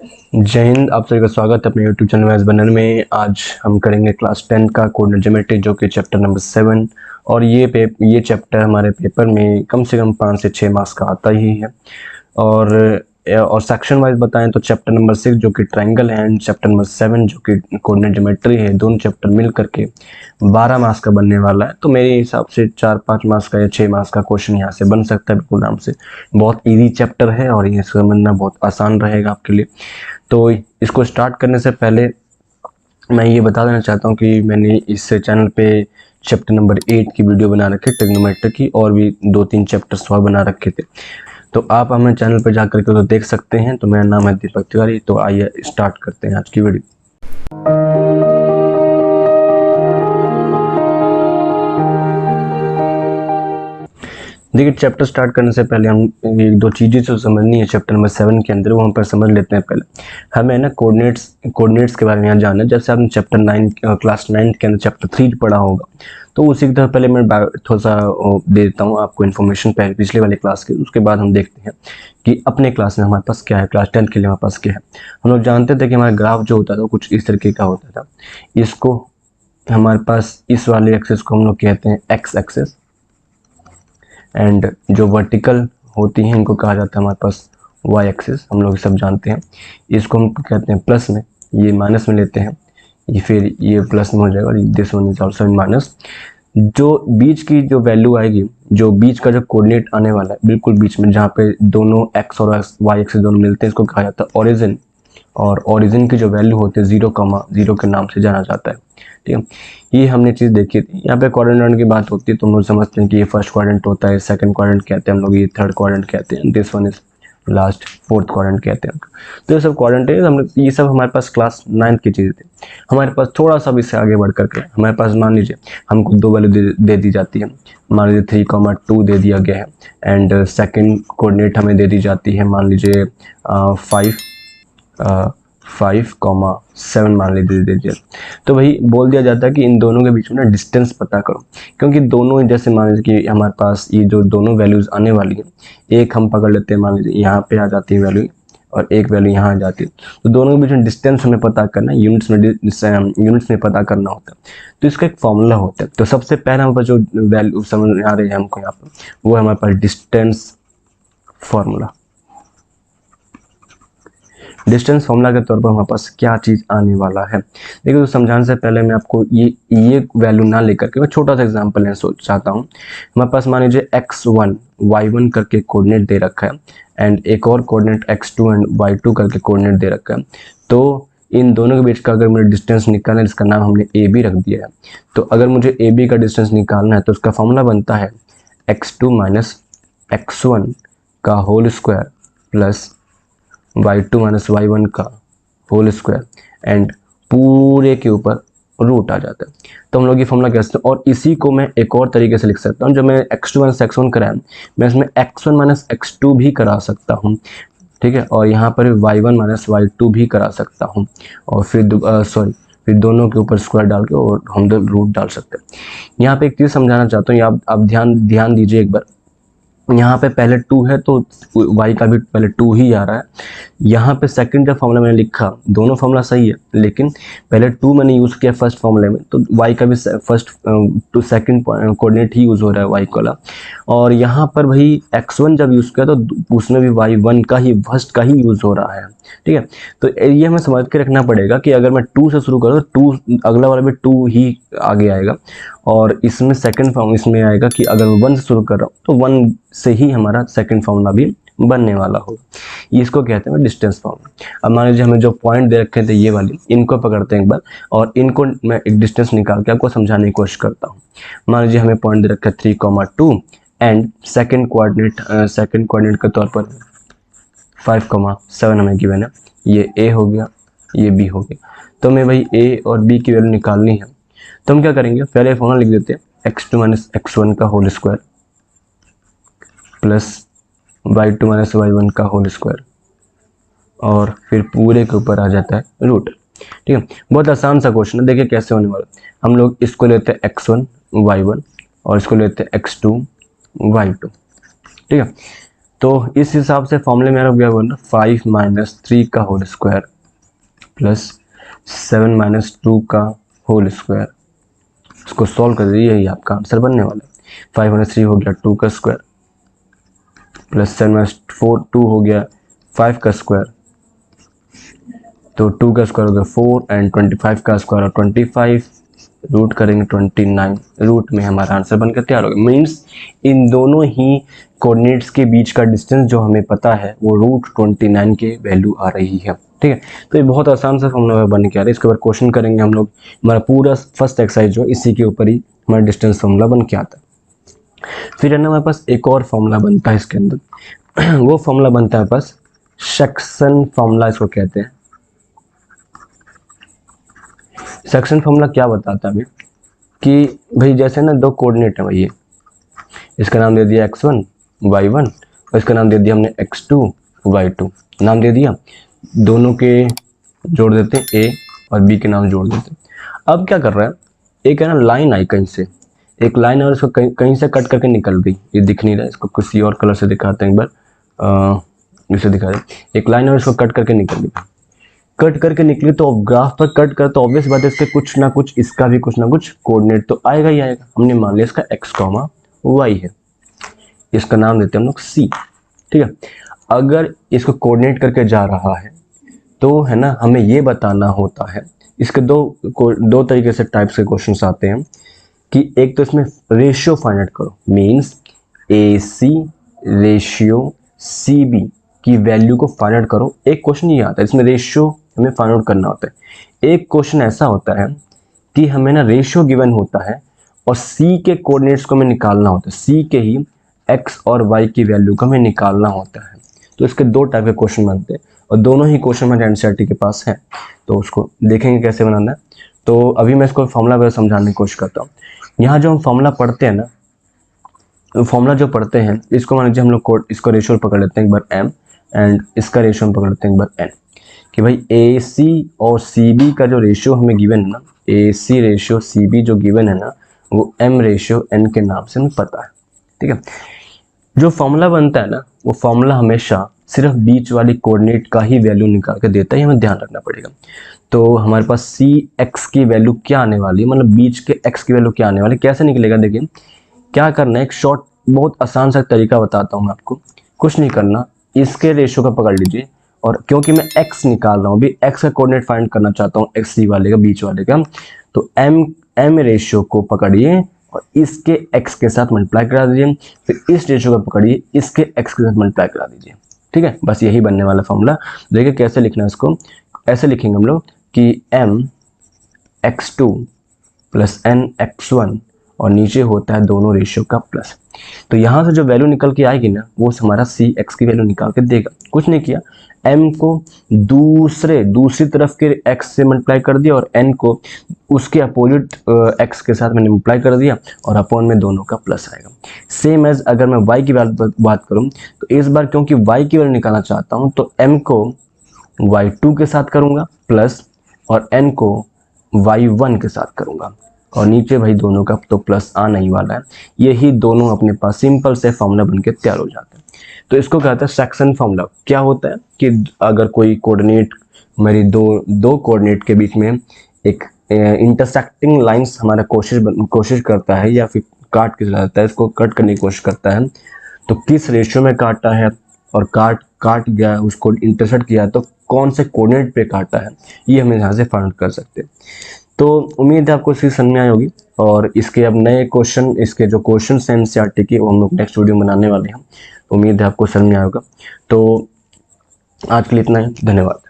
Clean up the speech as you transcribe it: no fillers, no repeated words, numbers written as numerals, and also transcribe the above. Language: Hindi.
जय हिंद। आप सभी का स्वागत है अपने यूट्यूब चैनल मैथ्स बनन में। आज हम करेंगे क्लास 10 का कोऑर्डिनेट ज्योमेट्री जो कि चैप्टर नंबर 7 और ये चैप्टर हमारे पेपर में कम से कम 5 से 6 मार्क्स का आता ही है। और सेक्शन वाइज बताएं तो चैप्टर नंबर 6 जो कि ट्रायंगल है एंड चैप्टर नंबर 7 जो कि कोऑर्डिनेट ज्योमेट्री है, दोनों चैप्टर मिल करके 12 मार्क्स का बनने वाला है। तो मेरे हिसाब से 4-5 मार्क्स का या 6 मार्क्स का क्वेश्चन यहाँ से बन सकता है बिल्कुल आराम से। बहुत इजी चैप्टर है और ये समझना बहुत आसान रहेगा आपके लिए। तो इसको स्टार्ट करने से पहले मैं ये बता देना चाहता हूँ कि मैंने इस चैनल पे चैप्टर नंबर 8 की वीडियो बना रखी है ट्रिग्नोमेट्री की, और भी 2-3 चैप्टर्स और बना रखे थे, तो आप हमें चैनल पे जाकर के तो देख सकते हैं। तो मेरा नाम है दीपक तिवारी। तो आइए स्टार्ट करते हैं आज की वीडियो। देखिए, चैप्टर स्टार्ट करने से पहले हम एक दो चीज़ें जो समझनी है चैप्टर नंबर 7 के अंदर, वो हम पर समझ लेते हैं। पहले हमें ना कोऑर्डिनेट्स के बारे में यहाँ जानना है। जैसे आपने चैप्टर 9 क्लास 9 के अंदर चैप्टर 3 पढ़ा होगा, तो उसी की तरह पहले मैं थोड़ा सा दे देता हूँ आपको इन्फॉर्मेशन पहले पिछले वाले क्लास की। उसके बाद हम देखते हैं कि अपने क्लास में हमारे पास क्या है, क्लास 10 के लिए हमारे पास क्या है। हम लोग जानते थे कि हमारा ग्राफ जो होता था कुछ इस तरीके का होता था। इसको हमारे पास इस वाले एक्सेस को हम लोग कहते हैं एक्स एक्सेस, एंड जो वर्टिकल होती हैं इनको कहा जाता है हमारे पास वाई एक्सिस। हम लोग सब जानते हैं। इसको हम कहते हैं प्लस में, ये माइनस में लेते हैं, ये फिर ये प्लस में हो जाएगा और this one is also in minus. जो बीच की जो वैल्यू आएगी, जो बीच का जो कोऑर्डिनेट आने वाला है बिल्कुल बीच में, जहाँ पे दोनों एक्स और वाई एक्सिस दोनों मिलते हैं, इसको कहा जाता है ओरिजिन। और ओरिजिन की जो वैल्यू होती है 0,0 के नाम से जाना जाता है। ठीक है, ये हमने चीज़ देखी थी। यहाँ पे क्वाड्रेंट की बात होती है तो हम लोग समझते हैं कि ये फर्स्ट क्वाड्रेंट होता है, सेकंड क्वाड्रेंट कहते हैं हम लोग, ये थर्ड क्वाड्रेंट कहते हैं, this one is last fourth quadrant कहते हैं। तो ये सब क्वाड्रेंट है, हम ये सब हमारे पास क्लास 9 की चीज़ थी। हमारे पास थोड़ा सा भी इससे आगे बढ़ करके हमारे पास मान लीजिए हमको दो वैल्यू दे दी जाती है। मान लीजिए 3,2 दे दिया गया है, एंड सेकेंड कोऑर्डिनेट हमें दे दी जाती है मान लीजिए 5,7 मान लीजिए। तो वही बोल दिया जाता है कि इन दोनों के बीच में ना डिस्टेंस पता करो, क्योंकि दोनों जैसे मान लीजिए कि हमारे पास ये जो दोनों वैल्यूज आने वाली है, एक हम पकड़ लेते हैं, मान लीजिए यहाँ पे आ जाती है वैल्यू और एक वैल्यू यहाँ आ जाती है, तो दोनों के बीच में डिस्टेंस हमें पता करना है, यूनिट्स में पता करना होता है। तो इसका एक फॉर्मूला होता है। तो सबसे पहला हमारे पास जो वैल्यू समझ आ रही है हमको यहाँ पर, वो है हमारे पास डिस्टेंस फॉर्मूला। डिस्टेंस फॉर्मूला के तौर पर हमारे पास क्या चीज़ आने वाला है, देखिए। तो समझाने से पहले मैं आपको ये वैल्यू ना लेकर के मैं छोटा सा एग्जांपल लेना चाहता हूँ। हमारे पास मान लीजिए x1 y1 करके कोऑर्डिनेट दे रखा है, एंड एक और कोऑर्डिनेट x2 एंड y2 करके कोऑर्डिनेट दे रखा है। तो इन दोनों के बीच का अगर मुझे डिस्टेंस निकालना है, जिसका नाम हमने ए बी रख दिया है, तो अगर मुझे ए बी का डिस्टेंस निकालना है तो उसका फॉर्मूला बनता है x2 माइनस x1 का whole square plus y2 minus y1 का होल स्क्वायर एंड पूरे के ऊपर रूट आ जाता है। तो हम लोग ये फॉर्मूला कहते हैं। और इसी को मैं एक और तरीके से लिख सकता हूँ। जब मैं x2 माइनस x1 कराया, मैं इसमें x1 माइनस x2 भी करा सकता हूँ, ठीक है, और यहाँ पर y1 माइनस y2 भी करा सकता हूँ, और फिर दोनों के ऊपर स्क्वायर डाल के और हम रूट डाल सकते हैं। यहाँ पे एक चीज़ समझाना चाहता हूँ, आप ध्यान दीजिए एक बार। यहाँ पे पहले 2 है तो y का भी पहले 2 ही आ रहा है। यहाँ पे सेकंड जो फॉर्मूला मैंने लिखा, दोनों फॉर्मूला सही है, लेकिन पहले 2 मैंने यूज़ किया फर्स्ट फॉर्मूले में, तो y का भी फर्स्ट टू सेकंड कोऑर्डिनेट ही यूज़ हो रहा है y वाला। और यहाँ पर भाई x1 जब यूज़ किया तो उसमें भी y1 का ही फर्स्ट का ही यूज़ हो रहा है, ठीक है। तो ये हमें समझ के रखना पड़ेगा कि अगर मैं 2 से शुरू करूँ तो 2 अगला वाला भी 2 ही आगे आएगा, और इसमें सेकंड फॉर्म इसमें आएगा कि अगर मैं 1 से शुरू कर रहा हूँ तो 1 से ही हमारा सेकंड फॉर्मूला भी बनने वाला होगा। इसको कहते हैं डिस्टेंस फॉर्मूला। अब मान लीजिए हमें जो पॉइंट दे रखे थे ये वाली, इनको पकड़ते हैं एक बार, और इनको मैं एक डिस्टेंस निकाल के आपको समझाने की कोशिश करता हूँ। मान लीजिए हमें पॉइंट दे रखा है 3,2 एंड सेकंड कोऑर्डिनेट के तौर पर 5,7 हमें गिवन है। ये ए हो गया, ये बी हो गया। तो हमें भाई ए और बी की वैल्यू निकालनी है, तो हम क्या करेंगे, पहले फॉर्मूला लिख देते हैं x2 माइनस x1 का whole square plus y2 minus y1 का होल स्क्वायर, और फिर पूरे के ऊपर आ जाता है रूट। ठीक है, बहुत आसान सा क्वेश्चन है। देखिए कैसे होने वाला। हम लोग इसको लेते हैं x1 y1 और इसको लेते हैं x2 y2, ठीक है। तो इस हिसाब से फॉर्मूले में क्या होगा ना, 5 माइनस 3 का होल स्क्वायर प्लस 7 माइनस 2 का होल स्क्वायर, इसको सॉल्व कर दीजिए, यही आपका आंसर बनने वाला है। 5 माइनस 3 हो गया 2 का स्क्वायर प्लस 7 माइनस 4 2 हो गया 5 का स्क्वायर, तो 2 का स्क्वायर हो गया 4 एंड 25 का स्क्वायर और 25 रूट करेंगे 29, रूट में हमारा आंसर बनकर तैयार हो गया। मीन्स इन दोनों ही कोऑर्डिनेट्स के बीच का डिस्टेंस जो हमें पता है वो रूट 29 के वैल्यू आ रही है। ठीक है, तो ये बहुत आसान सा फॉर्मूला बन के आ रहा है। इसके ऊपर क्वेश्चन करेंगे हम लोग, हमारा पूरा फर्स्ट एक्सरसाइज जो इसी के ऊपर ही हमारा डिस्टेंस फॉर्मूला बन के आता है। फिर है ना हमारे पास एक और फॉर्मूला बनता है इसके अंदर वो फॉर्मूला बनता है पास सेक्शन फॉर्मूला, इसको कहते हैं। सेक्शन फॉर्मूला क्या बताता है हमें कि भाई जैसे ना दो कोऑर्डिनेट है भैया, इसका नाम दे दिया x1 y1 और इसका नाम दे दिया हमने x2 y2, नाम दे दिया, दोनों के जोड़ देते हैं a और b के नाम जोड़ देते हैं। अब क्या कर रहा है, एक है ना लाइन आई कहीं से, एक लाइन और इसको कहीं से कट करके निकल गई, ये दिख नहीं रहा है, इसको किसी और कलर से दिखाते हैं एक बार, इसे दिखा रहे, एक लाइन और इसको कट करके निकल गई, कट करके निकली तो ग्राफ पर कट कर तो ऑब्वियस बात है इसके कुछ ना कुछ, इसका भी कुछ ना कुछ कोऑर्डिनेट तो आएगा ही आएगा। हमने मान लिया इसका x, y है, इसका नाम देते हैं हम लोग c। ठीक है, अगर इसको कोऑर्डिनेट करके जा रहा है तो है ना हमें ये बताना होता है, इसके दो तरीके से टाइप्स के क्वेश्चंस आते हैं कि एक तो इसमें रेशियो फाइंड आउट करो, मींस AC रेशियो CB की वैल्यू को फाइंड आउट करो। एक क्वेश्चन ये आता है इसमें रेशियो हमें फाइंड आउट करना होता है। एक क्वेश्चन ऐसा होता है कि हमें ना रेशियो गिवन होता है और C के कोऑर्डिनेट्स को हमें निकालना होता है, C के ही x और y की वैल्यू को हमें निकालना होता है। तो इसके दो टाइप के क्वेश्चन बनते हैं और दोनों ही क्वेश्चन हमारे एनसीईआरटी के पास है, तो उसको देखेंगे कैसे बनाना है। तो अभी मैं इसको फॉर्मूला वगैरह समझाने की कोशिश करता हूँ। यहाँ जो हम फॉर्मूला पढ़ते हैं ना, फॉर्मूला जो पढ़ते हैं इसको मान लीजिए हम लोग इसको रेशियो पकड़ लेते हैं एक बार m एंड इसका रेशियो हम पकड़ लेते हैं एक बार n, कि भाई AC और CB का जो रेशियो हमें गिवन है ना, AC रेशियो CB जो गिवन है ना वो m रेशियो n के नाम से हमें पता है। ठीक है, जो फॉर्मूला बनता है ना वो फॉर्मूला हमेशा सिर्फ बीच वाली कोऑर्डिनेट का ही वैल्यू निकाल के देता है, हमें ध्यान रखना पड़ेगा। तो हमारे पास CX की वैल्यू क्या आने वाली है, मतलब बीच के x की वैल्यू क्या आने वाली, कैसे निकलेगा देखिए क्या करना है, एक शॉर्ट बहुत आसान सा तरीका बताता हूँ मैं आपको। कुछ नहीं करना, इसके रेशियो का पकड़ लीजिए और क्योंकि मैं x निकाल रहा हूँ भी, x का कोऑर्डिनेट फाइंड करना चाहता हूँ XC वाले का, बीच वाले का, तो m रेशियो को पकड़िए और इसके x के साथ मल्टीप्लाई करा दीजिए, फिर इस रेशियो को पकड़िए इसके x के साथ मल्टीप्लाई करा दीजिए। ठीक है, बस यही बनने वाला फॉर्मूला। देखिए कैसे लिखना है इसको, ऐसे लिखेंगे हम लोग कि m x2 plus n x1 और नीचे होता है दोनों रेशियो का प्लस। तो यहाँ से जो वैल्यू निकल के आएगी ना वो हमारा CX की वैल्यू निकाल के देगा। कुछ नहीं किया, m को दूसरी तरफ के x से मल्टीप्लाई कर दिया और n को उसके अपोजिट x के साथ मैंने मल्टीप्लाई कर दिया और अपॉन में दोनों का प्लस आएगा। सेम एज अगर मैं y की बात करूँ तो इस बार क्योंकि y की वैल्यू निकालना चाहता हूँ तो m को y2 के साथ करूँगा प्लस और n को y1 के साथ करूँगा और नीचे भाई दोनों का तो प्लस आना ही वाला है। यही दोनों अपने पास सिंपल से फॉर्मूला बनके तैयार हो जाते हैं। तो इसको कहते हैं सेक्शन फॉर्मूला। क्या होता है कि अगर कोई कोऑर्डिनेट मेरी दो कोऑर्डिनेट के बीच में एक इंटरसेक्टिंग लाइंस हमारा कोशिश करता है या फिर काट के चला जाता है, इसको कट करने की कोशिश करता है, तो किस रेशियो में काटा है और काट गया उसको इंटरसेक्ट किया तो कौन से कोऑर्डिनेट पे काटा है, ये हम यहाँ से फाइंड कर सकते हैं। तो उम्मीद है आपको इसकी समझ में आई होगी और इसके अब नए क्वेश्चन, इसके जो क्वेश्चन हैं एनसीईआरटी के वो हम लोग नेक्स्ट वीडियो बनाने वाले हैं। उम्मीद है आपको समझ में आएगा। तो आज के लिए इतना ही, धन्यवाद।